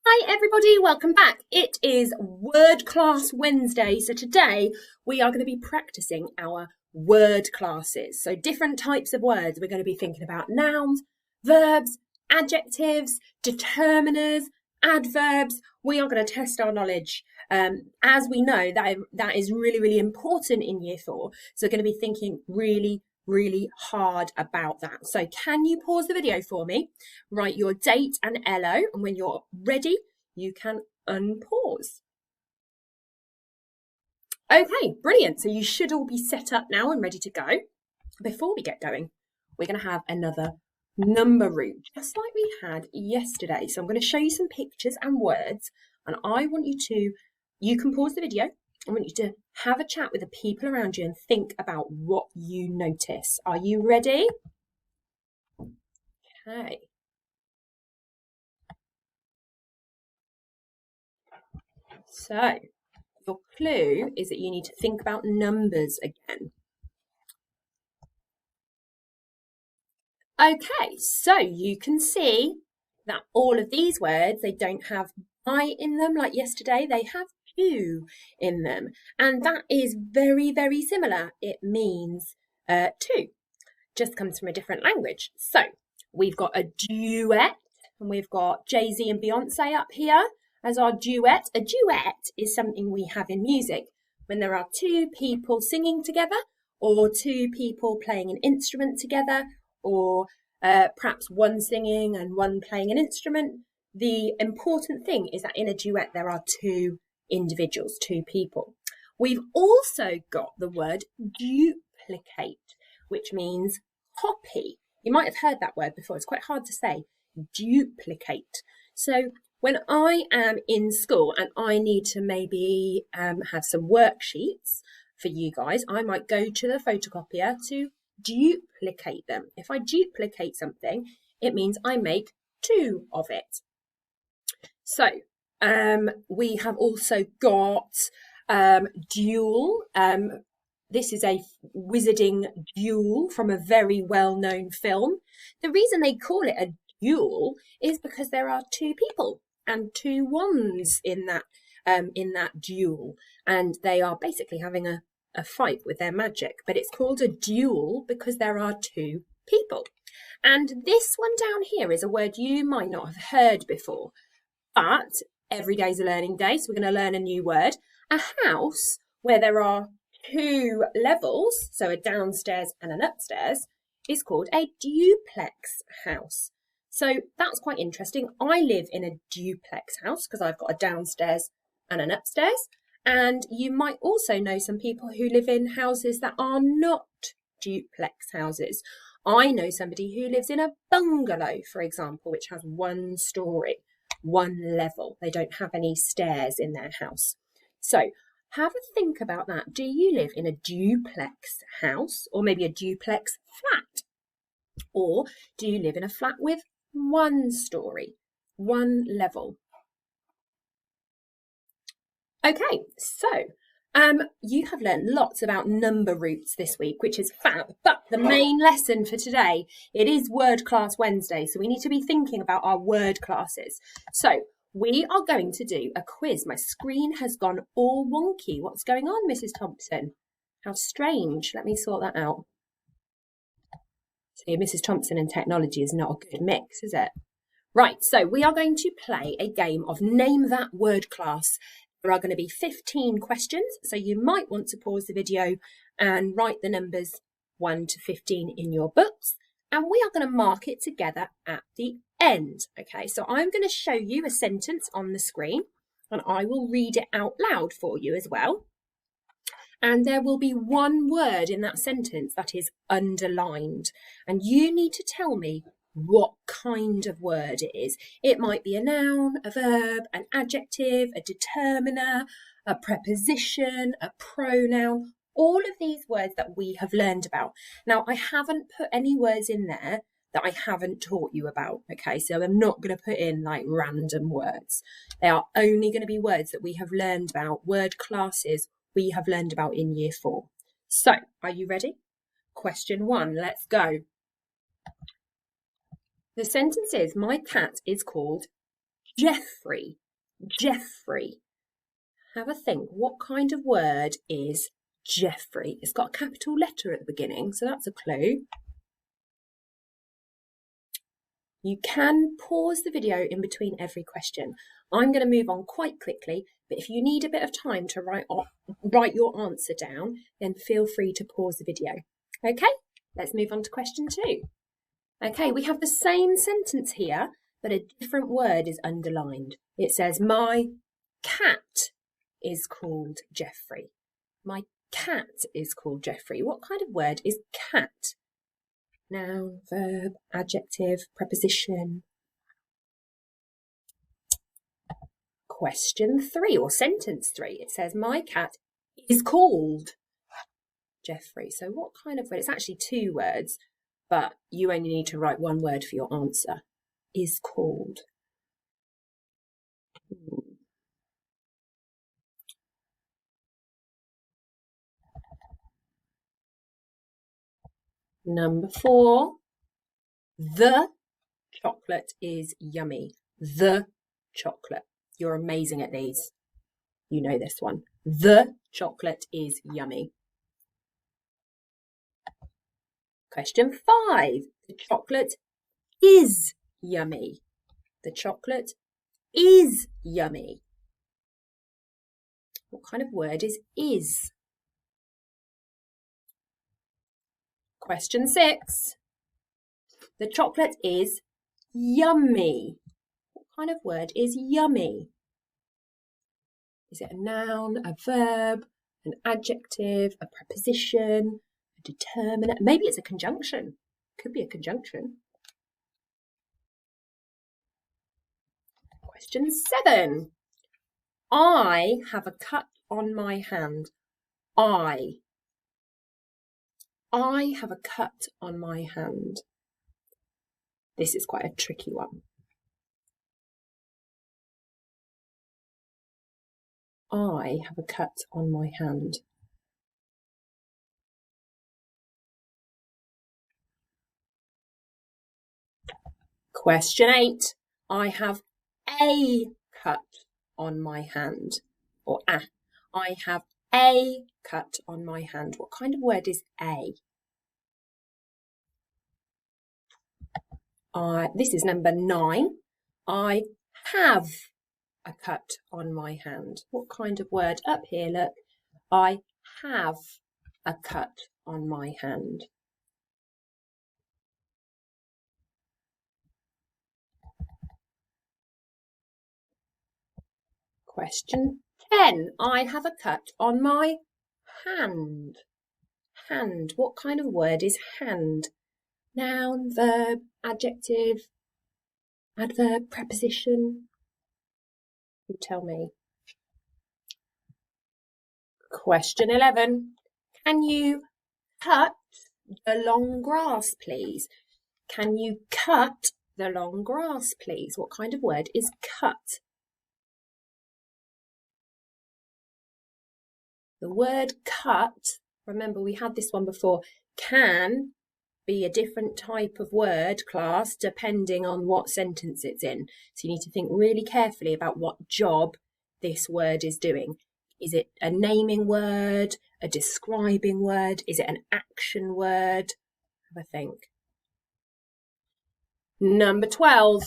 Hi everybody, welcome back. It is Word Class Wednesday, so today we are going to be practicing our word classes. So different types of words. We're going to be thinking about nouns, verbs, adjectives, determiners, adverbs. We are going to test our knowledge. As we know, that is really important in Year 4. So we're going to be thinking really hard about that. So can you pause the video for me? Write your date and LO, and when you're ready, you can unpause. Okay, brilliant. So you should all be set up now and ready to go. Before we get going, we're going to have another number route, just like we had yesterday. So I'm going to show you some pictures and words, and I want you can pause the video. I want you to have a chat with the people around you and think about what you notice. Are you ready? Okay. So your clue is that you need to think about numbers again. Okay, so you can see that all of these words, they don't have I in them like yesterday, they have two in them. And that is very similar. It means two, just comes from a different language. So we've got a duet, and we've got Jay-Z and Beyonce up here as our duet. A duet is something we have in music when there are two people singing together, or two people playing an instrument together, or perhaps one singing and one playing an instrument. The important thing is that in a duet there are two individuals, two people. We've also got the word duplicate, which means copy. You might have heard that word before. It's quite hard to say. Duplicate. So when I am in school and I need to maybe have some worksheets for you guys, I might go to the photocopier to duplicate them. If I duplicate something, it means I make two of it. So we have also got duel. This is a wizarding duel from a very well-known film. The reason they call it a duel is because there are two people and two wands in that duel, and they are basically having a fight with their magic. But it's called a duel because there are two people. And this one down here is a word you might not have heard before, but every day is a learning day, so we're going to learn a new word. A house where there are two levels, so a downstairs and an upstairs, is called a duplex house. So that's quite interesting. I live in a duplex house because I've got a downstairs and an upstairs. And you might also know some people who live in houses that are not duplex houses. I know somebody who lives in a bungalow, for example, which has one story, one level. They don't have any stairs in their house. So have a think about that. Do you live in a duplex house, or maybe a duplex flat? Or do you live in a flat with one story, one level? Okay, so you have learned lots about number roots this week, which is fab. But the main lesson for today, it is Word Class Wednesday, so we need to be thinking about our word classes. So we are going to do a quiz. My screen has gone all wonky. What's going on, Mrs. Thompson? How strange. Let me sort that out. See, Mrs. Thompson and technology is not a good mix, is it? Right, so we are going to play a game of Name That Word Class. There are going to be 15 questions, so you might want to pause the video and write the numbers 1 to 15 in your books, and we are going to mark it together at the end. Okay, so I'm going to show you a sentence on the screen, and I will read it out loud for you as well. And there will be one word in that sentence that is underlined, and you need to tell me what kind of word it is. It might be a noun, a verb, an adjective, a determiner, a preposition, a pronoun, all of these words that we have learned about. Now, I haven't put any words in there that I haven't taught you about, okay? So I'm not going to put in like random words. They are only going to be words that we have learned about, word classes we have learned about in Year 4. So, are you ready? Question 1, let's go. The sentence is, my cat is called Jeffrey. Jeffrey. Have a think. What kind of word is Jeffrey? It's got a capital letter at the beginning, so that's a clue. You can pause the video in between every question. I'm going to move on quite quickly, but if you need a bit of time to write your answer down, then feel free to pause the video. Okay, let's move on to question 2. Okay, we have the same sentence here, but a different word is underlined. It says, my cat is called Jeffrey. My cat is called Jeffrey. What kind of word is cat? Noun, verb, adjective, preposition. Question 3 or sentence 3. It says, my cat is called Jeffrey. So what kind of word? It's actually 2 words, but you only need to write 1 word for your answer. Is called. Number 4. The chocolate is yummy. The chocolate. You're amazing at these. You know this one. The chocolate is yummy. Question 5. The chocolate is yummy. The chocolate is yummy. What kind of word is? Question 6. The chocolate is yummy. What kind of word is yummy? Is it a noun, a verb, an adjective, a preposition, a determinant? Maybe it's a conjunction. Could be a conjunction. Question 7. I have a cut on my hand. I have a cut on my hand. This is quite a tricky one. I have a cut on my hand. Question 8. I have a cut on my hand. Or I have a cut on my hand. What kind of word is a? This is number 9. I have a cut on my hand. What kind of word? Up here, look. I have a cut on my hand. Question 10. I have a cut on my hand. Hand. What kind of word is hand? Noun, verb, adjective, adverb, preposition. You tell me. Question 11. Can you cut the long grass, please? Can you cut the long grass, please? What kind of word is cut? The word cut, remember we had this one before, can be a different type of word, class, depending on what sentence it's in. So you need to think really carefully about what job this word is doing. Is it a naming word, a describing word? Is it an action word? Have a think. Number 12.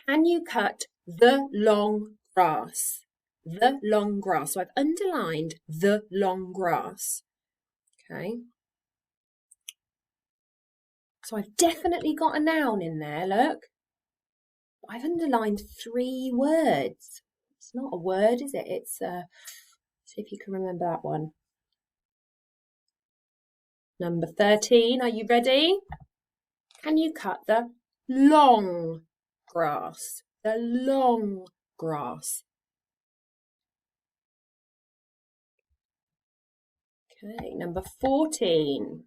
Can you cut the long grass? The long grass. So I've underlined the long grass. Okay. So I've definitely got a noun in there, look. I've underlined 3 words. It's not a word, is it? It's, see if you can remember that one. Number 13, are you ready? Can you cut the long grass? The long grass. Okay, number 14.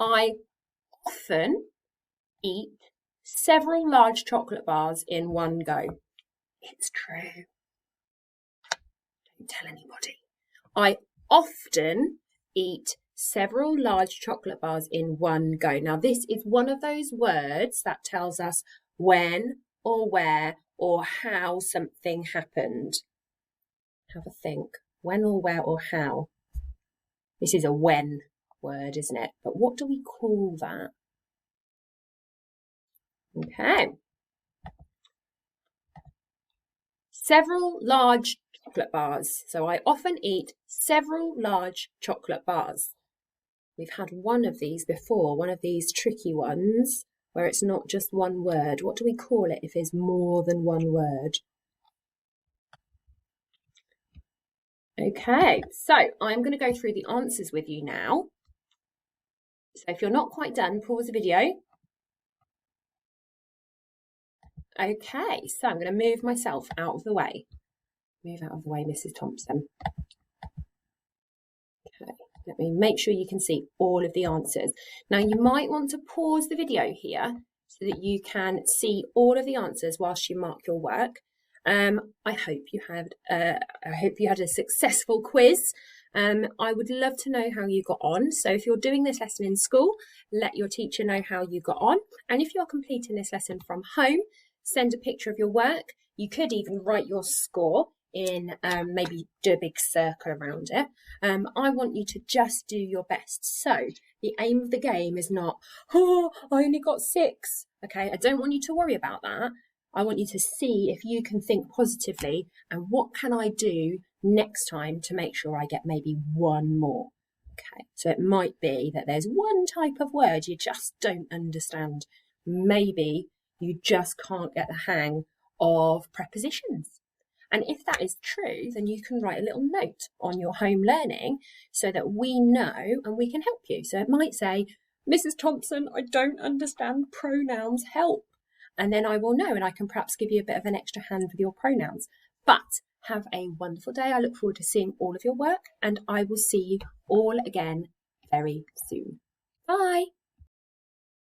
I often eat several large chocolate bars in one go. It's true. Don't tell anybody. I often eat several large chocolate bars in one go. Now, this is one of those words that tells us when or where or how something happened. Have a think. When or where or how. This is a when word, isn't it? But what do we call that? Okay. Several large chocolate bars. So I often eat several large chocolate bars. We've had one of these before, one of these tricky ones where it's not just one word. What do we call it if there's more than one word? Okay, so I'm going to go through the answers with you now. So if you're not quite done, pause the video. Okay, so I'm going to move myself out of the way. Move out of the way, Mrs. Thompson. Okay, let me make sure you can see all of the answers. Now you might want to pause the video here so that you can see all of the answers whilst you mark your work. I hope you had a successful quiz. I would love to know how you got on. So if you're doing this lesson in school, let your teacher know how you got on. And if you're completing this lesson from home, send a picture of your work. You could even write your score in, maybe do a big circle around it. I want you to just do your best. So the aim of the game is not, oh, I only got 6. Okay, I don't want you to worry about that. I want you to see if you can think positively and what can I do next time to make sure I get maybe 1 more. Okay, so it might be that there's one type of word you just don't understand. Maybe you just can't get the hang of prepositions. And if that is true, then you can write a little note on your home learning so that we know and we can help you. So it might say, Mrs. Thompson, I don't understand pronouns, help. And then I will know and I can perhaps give you a bit of an extra hand with your pronouns. But have a wonderful day. I look forward to seeing all of your work and I will see you all again very soon. Bye.